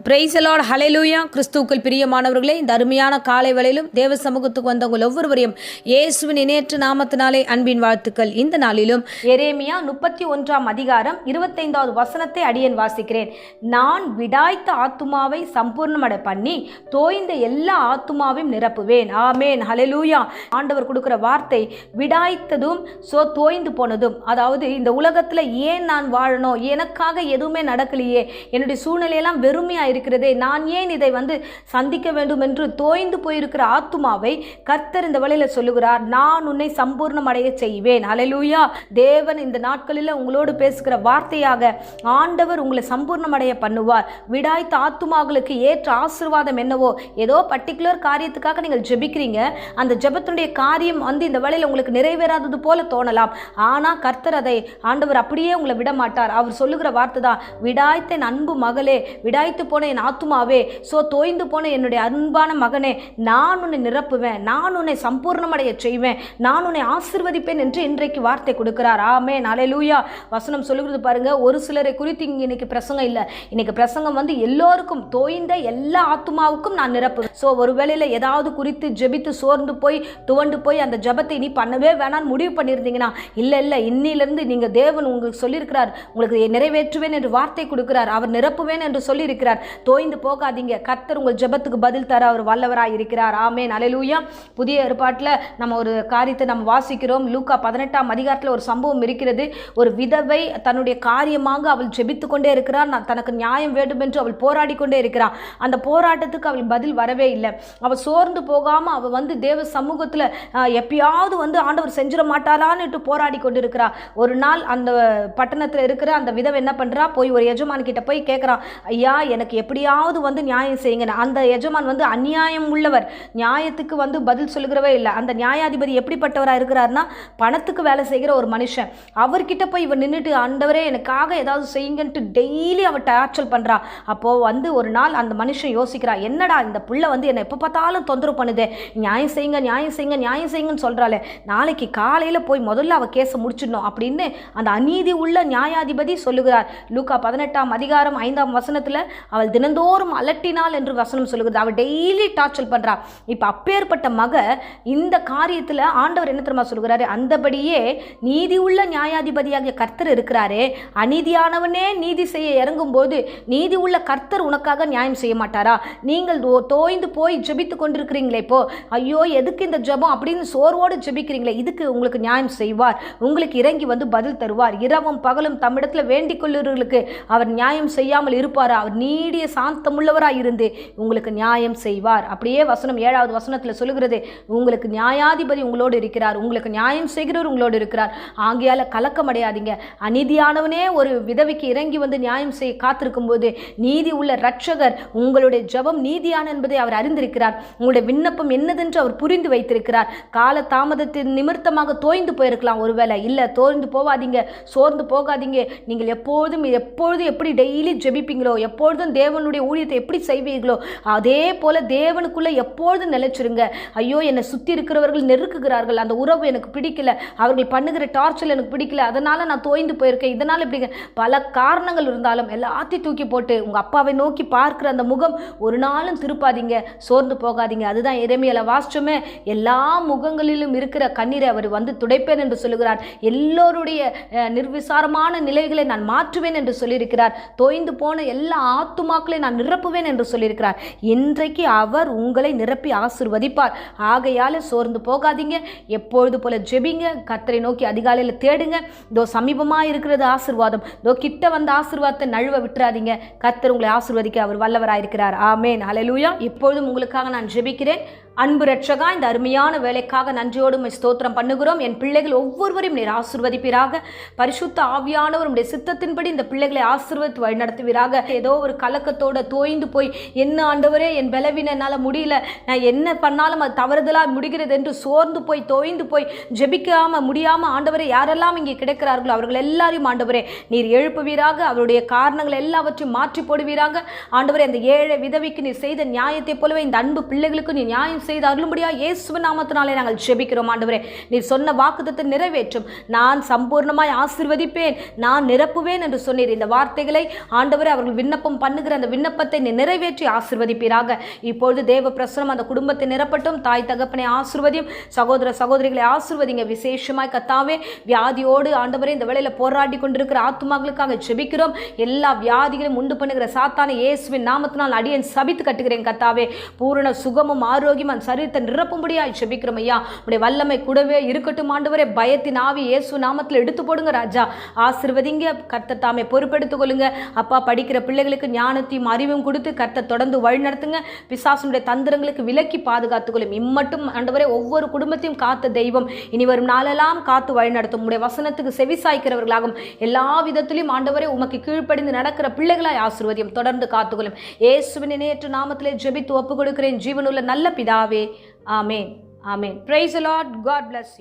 Praise the Lord, ஹல்லேலூயா. கிறிஸ்துவுக்குள் பிரியமானவர்களே, இந்த அருமையான காலை வேளையிலும் தேவ சமூகத்துக்கு வந்தவங்க ஒவ்வொருவரையும் இயேசுவின் இணையற்ற நாமத்தினாலே அன்பின் வாழ்த்துக்கள். இந்த நாளிலும் எரேமியா 31 அதிகாரம் 25வது வசனத்தை அடியேன் வாசிக்கிறேன். நான் விடாய்த்த ஆத்துமாவை சம்பூர்ணமடை பண்ணி தோய்ந்த எல்லா ஆத்துமாவையும் நிரப்புவேன். ஆமேன், ஹல்லேலூயா. ஆண்டவர் கொடுக்கிற வார்த்தை விடாய்த்ததும் தோய்ந்து போனதும். அதாவது இந்த உலகத்துல ஏன் நான் வாழணும், எனக்காக எதுவுமே நடக்கலையே, என்னுடைய சூழ்நிலையெல்லாம் வெறுமையா இருக்கிறதே, நான் ஏன் இதை சந்திக்க வேண்டும் என்று தோய்ந்து போயிருக்கிற ஆத்துமாவை கர்த்தர் இந்த வழியில சொல்லுகிறார், நான் உன்னை சம்பூர்ணம் அடைய செய்வேன். ஹல்லேலூயா. தேவன் இந்த நாட்களில் உங்களோடு பேசுகிற வார்த்தையாக ஆண்டவர் உங்களை சம்பூர்ணம் அடைய பண்ணுவார். விடாய்த்த ஆத்துமாக்களுக்கு ஏற்ற ஆசீர்வாதம் என்னவோ, ஏதோ பர்டிகுலர் காரியத்துக்காக நீங்கள் ஜெபிக்கிறீங்க, அந்த ஜெபத்தினுடைய காரியம் இந்த வழியில உங்களுக்கு நிறைவேறாதது போல தோணலாம். ஆனா கர்த்தர் அதை ஆண்டவர் அப்படியே உங்களை விட மாட்டார். அவர் சொல்லுகிற வார்த்தை தான், விடாய்த்த என் அன்பு மகளே, விடாய்த்து போன என் ஆத்துமாவே, தோய்ந்து போன என்னுடைய அன்பான மகனே, நான் உன்னை நிரப்புவேன், நான் உன்னை சம்பூர்ணமடைய செய்வேன், நான் உன்னை ஆசீர்வதிப்பேன் என்று இன்றைக்கு வார்த்தை கொடுக்கிறார். ஆமென், ஹல்லேலூயா. வசனம் சொல்லுகிறது பாருங்க, ஒரு சிலரை குறித்து இங்க இன்னைக்கு பிரசங்கம் இல்லை, இன்னைக்கு பிரசங்கம் எல்லோருக்கும், தோய்ந்த எல்லா ஆத்துமாவுக்கும் நான் நிரப்புவேன். ஒரு வேளையில ஏதாவது குறித்து ஜெபித்து சோர்ந்து போய் துவண்டு போய் அந்த ஜெபத்தை இனி பண்ணவே வேணான்னு முடிவு பண்ணியிருந்தீங்கன்னா, இல்லை இன்னிலிருந்து நீங்க தேவன் உங்களுக்கு சொல்லியிருக்கிறார், உங்களுக்கு நிறைவேற்றுவேன் என்று வார்த்தை கொடுக்கிறார், அவர் நிரப்புவேன் என்று சொல்லியிருக்கிறார். தோய்ந்து போகாதீங்க, கர்த்தர் உங்கள் ஜெபத்துக்கு பதில் தர அவர் வல்லவராய் இருக்கிறார். ஆமென், ஹல்லேலூயா. புதிய ஏற்பாட்டில் நம்ம ஒரு காரியத்தை நம்ம வாசிக்கிறோம். லூக்கா 18 அதிகாரத்தில் ஒரு சம்பவம் இருக்கிறது. ஒரு விதவை தன்னுடைய காரியமாக அவள் ஜெபித்து கொண்டே இருக்கிறார், தனக்கு நியாயம் வேண்டும் என்று அவள் போராடி கொண்டே இருக்கிறார். அந்த போராட்டத்துக்கு அவள் பதில் வரவே இல்லை. அவள் சோர்ந்து போகாம அவள் தேவ சமூகத்தில் எப்பயாவது ஆண்டவர் செஞ்சிட மாட்டாரான்னு போராடி கொண்டு இருக்கிறார். ஒரு நாள் அந்த பட்டணத்தில் இருக்கிற அந்த விதவை என்ன பண்றா, போய் ஒரு எஜமான் கிட்ட போய் கேட்கிறான், ஐயா எனக்கு எப்படியாவது நியாயம் செய்யுங்க. அந்த எஜமான் அநியாயம் உள்ளவர், நியாயத்துக்கு பதில் சொல்லுகிறவே இல்லை. அந்த நியாயாதிபதி எப்படிப்பட்டவராக இருக்கிறார்னா, பணத்துக்கு வேலை செய்கிற ஒரு மனுஷன். அவர்கிட்ட போய் இவர் நின்றுட்டு, ஆண்டவரே எனக்காக ஏதாவது செய்யுங்கன்ட்டு டெய்லி அவர் டார்ச்சர் பண்றா. அப்போ ஒரு நாள் அந்த மனுஷன் யோசிக்கிறா, என்னடா இந்த புள்ள என்னை எப்போ பார்த்தாலும் தொந்தரவு பண்ணுதே, நியாயம் செய்யுங்க நியாயம் செய்யுங்க நியாயம் செய்யுங்கன்னு சொல்றாளே, நாளைக்கு காலையில போய் முதல்ல அவ கேஸை முடிச்சிடணும் அப்படின்னு அந்த அநீதி உள்ள நியாயாதிபதி சொல்லுகிறார். லூக்கா 18 அதிகாரம் 5ஆம் வசனத்துல, அவள் தினந்தோறும் அலட்டினாள் என்று வசனம் சொல்லுகிறது. அவள் டெய்லி டார்ச்சர் பண்றா. இப்ப அப்பேற்பட்ட மக இந்த காரியத்துல ஆண்டவர் என்ன தெரியுமா சொல்கிறாரு, அந்தபடியே நீதி உள்ள நியாயாதிபதியாக கர்த்தர் இருக்கிறாரே, அநீதியானவனே நீதி செய்ய இறங்கும் போது நீதி உள்ள கர்த்தர் உனக்காக நியாயம் செய்ய மாட்டாரா? நீங்கள் தோய்ந்து போய் ஜெபித்து கொண்டிருக்கிறீங்களே, இப்போ ஐயோ எதுக்கு இந்த ஜெபம் அப்படின்னு சோர்வோடு ஜெபிக்கிறீங்களே, இதுக்கு உங்களுக்கு நியாயம் செய்வார், உங்களுக்கு இறங்கி பதில் தருவார். இரவும் பகலும் தம்மிடத்துல வேண்டிக் கொள்ளுறவர்களுக்கு அவர் நியாயம் செய்யாமல் இருப்பாரா? அவர் நீடிய சாந்தமுள்ளவராய் இருந்து உங்களுக்கு நியாயம் செய்வார். அப்படியே வசனம் 7வது வசனத்தில் சொல்லுகிறது, உங்களுக்கு நியாயாதிபதி உங்களோடு இருக்கிறார், உங்களுக்கு நியாயம் செய்கிறவர் உங்களோடு இருக்கிறார், ஆகையால கலக்கம் அடையாதீங்க. அநீதியானவனே ஒரு விதவைக்கு இறங்கி நியாயம் செய்ய காத்திருக்கும் போது நீதி உள்ள ரட்சகர் உங்களுடைய ஜெபம் நீதியான என்பதை அவர் அறிந்திருக்கிறார், உங்களுடைய விண்ணப்பம் என்னதென்று அவர் புரிந்து வைத்திருக்கிறார். கால தாமதத்தின் நிமித்தமாக தோய்ந்து போயிருக்கலாம், ஒருவேளை இல்லை, தோய்ந்து போவாதீங்க, சோர்ந்து போகாதீங்க. நீங்கள் எப்பொழுதும் எப்படி டெய்லி ஜெபிப்பீங்களோ, எப்பொழுதும் தேவனுடைய ஊழியத்தை எப்படி செய்வீர்களோ அதே போல தேவனுக்குள்ள எப்பொழுதும் நிலைச்சிருங்க. ஐயோ என்னை சுற்றி இருக்கிறவர்கள் நெருக்குகிறார்கள், அந்த உறவு எனக்கு பிடிக்கல, அவர்கள் பண்ணுகிற டார்ச்சர் எனக்கு பிடிக்கல, அதனால நான் தோய்ந்து போயிருக்கேன், இதனால இப்படி பல காரணங்கள் இருந்தாலும் எல்லாத்தையும் தூக்கி போட்டு உங்க அப்பாவை நோக்கி பார்க்கிற அந்த முகம் ஒரு நாளும் திருப்பாதீங்க, சோர்ந்து போகாதீங்க. அதுதான் எரேமியால வாசிச்சோமே, எல்லா முகங்களிலும் இருக்கிற கண்ணீரை அவர் துடைப்பேன் என்று சொல்லுகிறார். எல்லோருடைய நிர்விசாரமான நிலைகளை நான் மாற்றுவேன் என்று சொல்லியிருக்கிறார். தோய்ந்து போன எல்லா ஆத்துமாக்களை நான் நிரப்புவேன் என்று சொல்லியிருக்கிறார். இன்றைக்கு அவர் உங்களை நிரப்பி ஆசீர்வதிப்பார். ஆகையால சோர்ந்து போகாதீங்க, எப்பொழுது போல ஜெபிங்க, கர்த்தரை நோக்கி அதிகாலையில் தேடுங்க. இதோ சமீபமாக இருக்கிறது ஆசீர்வாதம், இதோ கிட்ட வந்த ஆசீர்வாதத்தை நழுவ விட்டுறாதீங்க. கர்த்தர் உங்களை ஆசீர்வதிக்க அவர் வல்லவராயிருக்கிறார். ஆமென், ஹல்லேலூயா. இப்பொழுதும் உங்களுக்காக நான் ஜெபிக்கிறேன். அன்பு ரட்சகா, இந்த அருமையான வேலைக்காக நன்றியோடு ஸ்தோத்திரம் பண்ணுகிறோம். என் பிள்ளைகள் ஒவ்வொருவரையும் நீர் ஆசீர்வதிப்பீராக. பரிசுத்த ஆவியானவர் உம்முடைய சித்தத்தின்படி இந்த பிள்ளைகளை ஆசீர்வதித்து வழிநடத்துவீராக. ஏதோ ஒரு கலக்கத்தோட தோய்ந்து போய், என்ன ஆண்டவரே என் பலவீனம், என்னால் முடியல, நான் என்ன பண்ணாலும் அது தவறுதலாக முடிகிறது என்று சோர்ந்து போய் தோய்ந்து போய் ஜெபிக்காம முடியாம ஆண்டவரே யாரெல்லாம் இங்கே கிடைக்கிறார்களோ அவர்கள் எல்லாரையும் ஆண்டவரே நீர் எழுப்புவீராக. அவருடைய காரணங்கள் எல்லாவற்றையும் மாற்றி போடுவீராக. ஆண்டவரே அந்த ஏழை விதவிக்கு நீர் செய்த நியாயத்தை போலவே இந்த அன்பு பிள்ளைகளுக்கு நீ நியாயம் செய்து அருளும்படியா இயேசுவின் நாமத்தினாலே நாங்கள் ஜெபிக்கிறோம். ஆண்டவரே நீர் சொன்ன வாக்குத்தத்தத்தை நிறைவேற்றும். நான் சம்பூர்ணமாய் ஆசீர்வதிப்பேன், நான் நிரப்புவேன் என்று சொன்னீர். இந்த வார்த்தைகளை ஆண்டவரே அவர்கள் விண்ணப்பம் பண்ணுகிற கேட்டிருக்கிற அந்த விண்ணப்பத்தை நிறைவேற்றி ஆசீர்வதிப்பீராக. இப்பொழுது தேவ பிரசனம் அந்த குடும்பத்தை நிரப்பட்டும். தாய் தகப்பனை ஆசீர்வதியும், சகோதர சகோதரிகளை ஆசீர்வதிங்க. விசேஷமாய் கர்த்தாவே, வியாதியோடு ஆண்டவரே இந்த வேளையில போராடி கொண்டிருக்கிற ஆத்துமாக்களுக்காக ஜெபிக்கிறோம். எல்லா வியாதிகளையும் உண்டு பண்ணுகிற சாத்தானை இயேசுவின் நாமத்தினால் அடியேன் சபித்து கட்டுகிறேன் கர்த்தாவே. பூரண சுகமும் ஆரோக்கியம் அந்த சரீரத்தை நிரப்பும்படியாய் ஜெபிக்கிறோம் ஐயா. உடைய வல்லமை கூடவே இருக்கட்டும் ஆண்டவரே. பயத்தின் ஆவி இயேசு நாமத்தில் எடுத்து போடுங்க ராஜா. ஆசீர்வதிங்க. கர்த்தர் தாமே பொறுப்பெடுத்துக் கொள்ளுங்க அப்பா. படிக்கிற பிள்ளைகளுக்கு ஞானத்தையும் அறிவும் கொடுத்து கர்த்தர் தொடர்ந்து வழி நடத்துங்க. பிசாசுடைய தந்திரங்களுக்கு விலக்கி பாதுகாத்துக் கொள்ளும். இம்மட்டும் ஆண்டவரே ஒவ்வொரு குடும்பத்தையும் காத்த தெய்வம் இனி வரும் நாளெல்லாம் காத்து வழி நடத்தும். உடைய வசனத்துக்கு செவிசாய்க்கிறவர்களாகும். எல்லா விதத்திலும் ஆண்டவரே உமக்கு கீழ்ப்படிந்து நடக்கிற பிள்ளைகளாய் ஆசீர்வதியும். தொடர்ந்து காத்துக்கொள்ளும். இயேசுவின் இணையற்ற நாமத்திலே ஜெபித்து ஒப்புக் கொடுக்கிறேன் ஜீவனுள்ள நல்ல பிதாவே. ஆமென். ஆமென். Praise the Lord. God bless you.